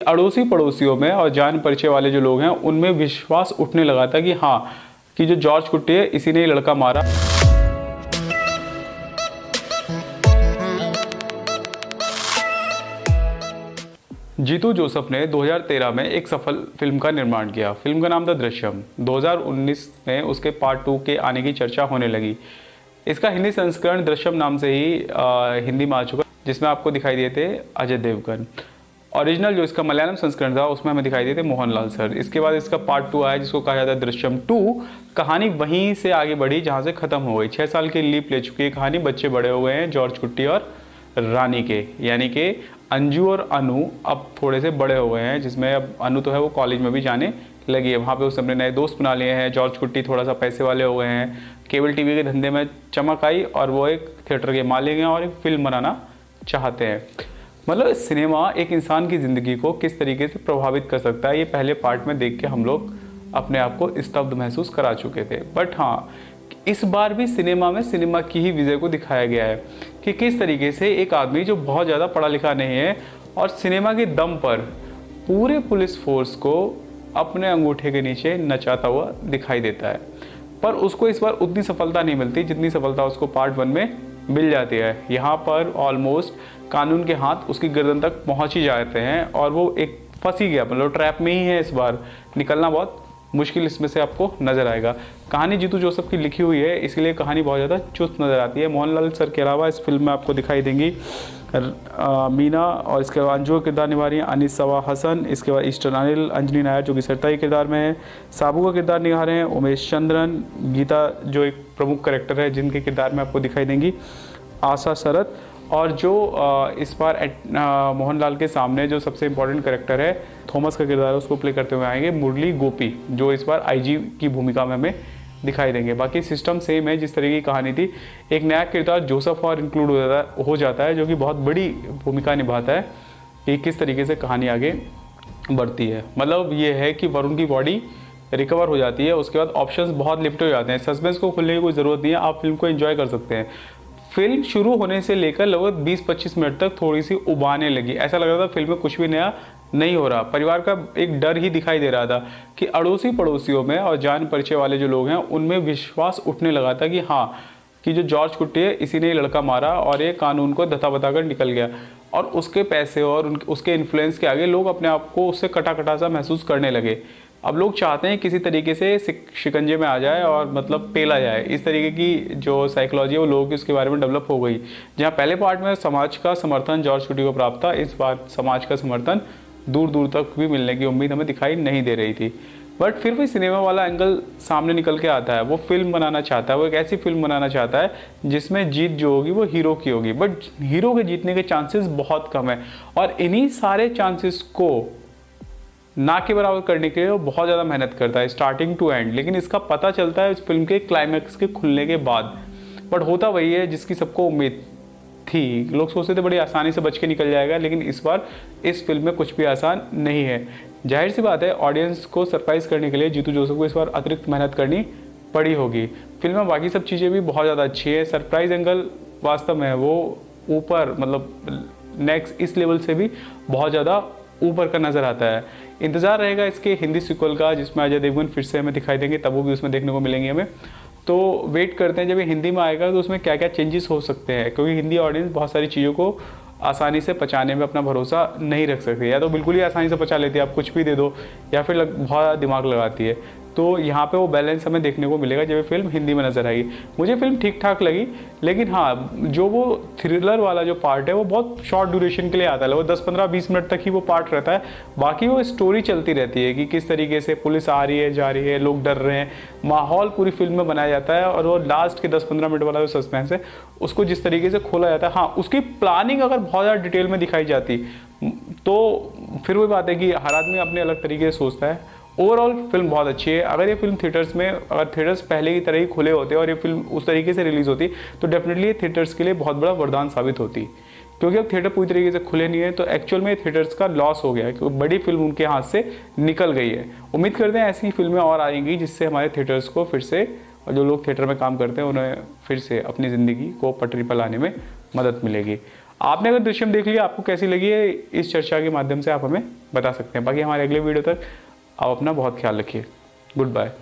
अड़ोसी पड़ोसियों में और जान परिचय वाले जो लोग हैं उनमें विश्वास उठने लगा था कि हाँ, कि जो जॉर्ज कुट्टी है इसी ने ये लड़का मारा। जीतू जोसेफ ने 2013 में एक सफल फिल्म का निर्माण किया। फिल्म का नाम था दृश्यम। 2019 में उसके पार्ट 2 के आने की चर्चा होने लगी। इसका हिंदी संस्करण दृश्यम नाम से ही हिंदी में आ चुका, जिसमें आपको दिखाई दिए थे अजय देवगन। ओरिजिनल जो इसका मलयालम संस्करण था उसमें हमें दिखाई दिए थे मोहनलाल सर। इसके बाद इसका पार्ट 2 आया जिसको कहा जाता है दृश्यम 2। कहानी वहीं से आगे बढ़ी जहाँ से ख़त्म हो गई। 6 साल की लीप ले चुकी है कहानी। बच्चे बड़े हो गए हैं जॉर्ज कुट्टी और रानी के, यानी कि अंजू और अनु अब थोड़े से बड़े हो गए हैं, जिसमें अब अनु तो है वो कॉलेज में भी जाने लगी है। वहाँ पे उसने अपने नए दोस्त बना लिए हैं। जॉर्ज कुट्टी थोड़ा सा पैसे वाले हो गए हैं, केबल टीवी के धंधे में चमक आई और वो एक थिएटर के मालिक हैं और एक फिल्म बनाना चाहते हैं। मतलब सिनेमा एक इंसान की ज़िंदगी को किस तरीके से प्रभावित कर सकता है, ये पहले पार्ट में देख के हम लोग अपने आप को स्तब्ध महसूस करा चुके थे। बट हाँ, इस बार भी सिनेमा में सिनेमा की ही विजय को दिखाया गया है कि किस तरीके से एक आदमी जो बहुत ज़्यादा पढ़ा लिखा नहीं है और सिनेमा के दम पर पूरे पुलिस फोर्स को अपने अंगूठे के नीचे नचाता हुआ दिखाई देता है। पर उसको इस बार उतनी सफलता नहीं मिलती जितनी सफलता उसको पार्ट 1 में मिल जाती है। यहाँ पर ऑलमोस्ट कानून के हाथ उसकी गर्दन तक पहुँच ही जाते हैं और वो एक फंस ही गया, मतलब ट्रैप में ही है। इस बार निकलना बहुत मुश्किल इसमें से आपको नज़र आएगा। कहानी जीतू जोसेफ की लिखी हुई है, इसलिए कहानी बहुत ज़्यादा चुस्त नज़र आती है। मोहनलाल सर के अलावा इस फिल्म में आपको दिखाई देंगी मीना, और इसके बाद अंजू का किरदार निभा रही है अनिसवा हसन। इसके बाद ईस्टर्न अनिल, अंजनी नायर जो कि सरता के किरदार में है, साबू का किरदार निभा रहे हैं उमेश चंद्रन, गीता जो एक प्रमुख करेक्टर है जिनके किरदार में आपको दिखाई देंगी आशा शरत, और जो इस बार मोहनलाल के सामने जो सबसे इम्पोर्टेंट करेक्टर है थॉमस का किरदार है, उसको प्ले करते हुए आएंगे मुरली गोपी, जो इस बार आईजी की भूमिका में हमें दिखाई देंगे। बाकी सिस्टम सेम है, जिस तरीके की कहानी थी। एक नया किरदार जोसेफ और इंक्लूड हो जाता है जो कि बहुत बड़ी भूमिका निभाता है कि किस तरीके से कहानी आगे बढ़ती है। मतलब ये है कि वरुण की बॉडी रिकवर हो जाती है, उसके बाद ऑप्शंस बहुत लिमिटेड हो जाते हैं। सस्पेंस को खुलने की कोई ज़रूरत नहीं है, आप फिल्म को एंजॉय कर सकते हैं। फिल्म शुरू होने से लेकर लगभग 20-25 मिनट तक थोड़ी सी उबाने लगी। ऐसा लग रहा था फिल्म में कुछ भी नया नहीं हो रहा। परिवार का एक डर ही दिखाई दे रहा था कि अड़ोसी पड़ोसियों में और जान परिचय वाले जो लोग हैं उनमें विश्वास उठने लगा था कि हाँ, कि जो जॉर्ज कुट्टी है इसी ने ये लड़का मारा और ये कानून को धता बताकर निकल गया। और उसके पैसे और उसके इन्फ्लुएंस के आगे लोग अपने आप को उससे कटा कटा सा महसूस करने लगे। अब लोग चाहते हैं किसी तरीके से शिकंजे में आ जाए और मतलब पेला जाए। इस तरीके की जो साइकोलॉजी है वो लोगों की उसके बारे में डेवलप हो गई। जहाँ पहले पार्ट में समाज का समर्थन जॉर्ज कुट्टी को प्राप्त था, इस बार समाज का समर्थन दूर दूर तक भी मिलने की उम्मीद हमें दिखाई नहीं दे रही थी। बट फिर भी सिनेमा वाला एंगल सामने निकल के आता है। वो फिल्म बनाना चाहता है, वो एक ऐसी फिल्म बनाना चाहता है जिसमें जीत जो होगी वो हीरो की होगी। बट हीरो के जीतने के चांसेस बहुत कम है और इन्हीं सारे चांसेस को ना के बराबर करने के लिए वो बहुत ज़्यादा मेहनत करता है स्टार्टिंग टू एंड। लेकिन इसका पता चलता है इस फिल्म के क्लाइमैक्स के खुलने के बाद। बट होता वही है जिसकी सबको उम्मीद थी। लोग सोचते थे बड़ी आसानी से बच के निकल जाएगा, लेकिन इस बार इस फिल्म में कुछ भी आसान नहीं है। जाहिर सी बात है ऑडियंस को सरप्राइज करने के लिए जीतू जोसेफ को इस बार अतिरिक्त मेहनत करनी पड़ी होगी। फिल्म में बाकी सब चीज़ें भी बहुत ज़्यादा अच्छी है। सरप्राइज एंगल वास्तव में वो ऊपर, मतलब नेक्स्ट इस लेवल से भी बहुत ज़्यादा ऊपर का नज़र आता है। इंतज़ार रहेगा इसके हिंदी सीक्वल का, जिसमें अजय देवगन फिर से हमें दिखाई देंगे, तब वो भी उसमें देखने को मिलेंगे हमें। तो वेट करते हैं जब ये हिंदी में आएगा तो उसमें क्या क्या चेंजेस हो सकते हैं, क्योंकि हिंदी ऑडियंस बहुत सारी चीज़ों को आसानी से पचाने में अपना भरोसा नहीं रख सकती। या तो बिल्कुल ही आसानी से पचा लेती है, आप कुछ भी दे दो, या फिर बहुत दिमाग लगाती है। तो यहाँ पे वो बैलेंस हमें देखने को मिलेगा जब ये फिल्म हिंदी में नजर आएगी। मुझे फिल्म ठीक ठाक लगी, लेकिन हाँ, जो वो थ्रिलर वाला जो पार्ट है वो बहुत शॉर्ट ड्यूरेशन के लिए आता है। वो 10-15-20 मिनट तक ही वो पार्ट रहता है। बाकी वो स्टोरी चलती रहती है कि किस तरीके से पुलिस आ रही है, जा रही है, लोग डर रहे हैं, माहौल पूरी फिल्म में बनाया जाता है। और वो लास्ट के 10-15 मिनट वाला जो सस्पेंस है उसको जिस तरीके से खोला जाता है, हाँ, उसकी प्लानिंग अगर बहुत ज़्यादा डिटेल में दिखाई जाती तो फिर वही बात है कि हर आदमी अपने अलग तरीके से सोचता है। ओवरऑल फिल्म बहुत अच्छी है। अगर ये फिल्म थिएटर्स में, अगर थिएटर्स पहले की तरह ही खुले होते और ये फिल्म उस तरीके से रिलीज़ होती तो डेफिनेटली ये थिएटर्स के लिए बहुत बड़ा वरदान साबित होती। क्योंकि अब थिएटर पूरी तरीके से खुले नहीं है तो एक्चुअल में थिएटर्स का लॉस हो गया है, क्योंकि बड़ी फिल्म उनके हाथ से निकल गई है। उम्मीद करते हैं ऐसी फिल्में और आएंगी जिससे हमारे थिएटर्स को फिर से, और जो लोग थिएटर में काम करते हैं उन्हें फिर से अपनी ज़िंदगी को पटरी पर लाने में मदद मिलेगी। आपने अगर दृश्यम देख लिया, आपको कैसी लगी है, इस चर्चा के माध्यम से आप हमें बता सकते हैं। बाकी हमारे अगले वीडियो तक आप अपना बहुत ख्याल रखिए। Good bye.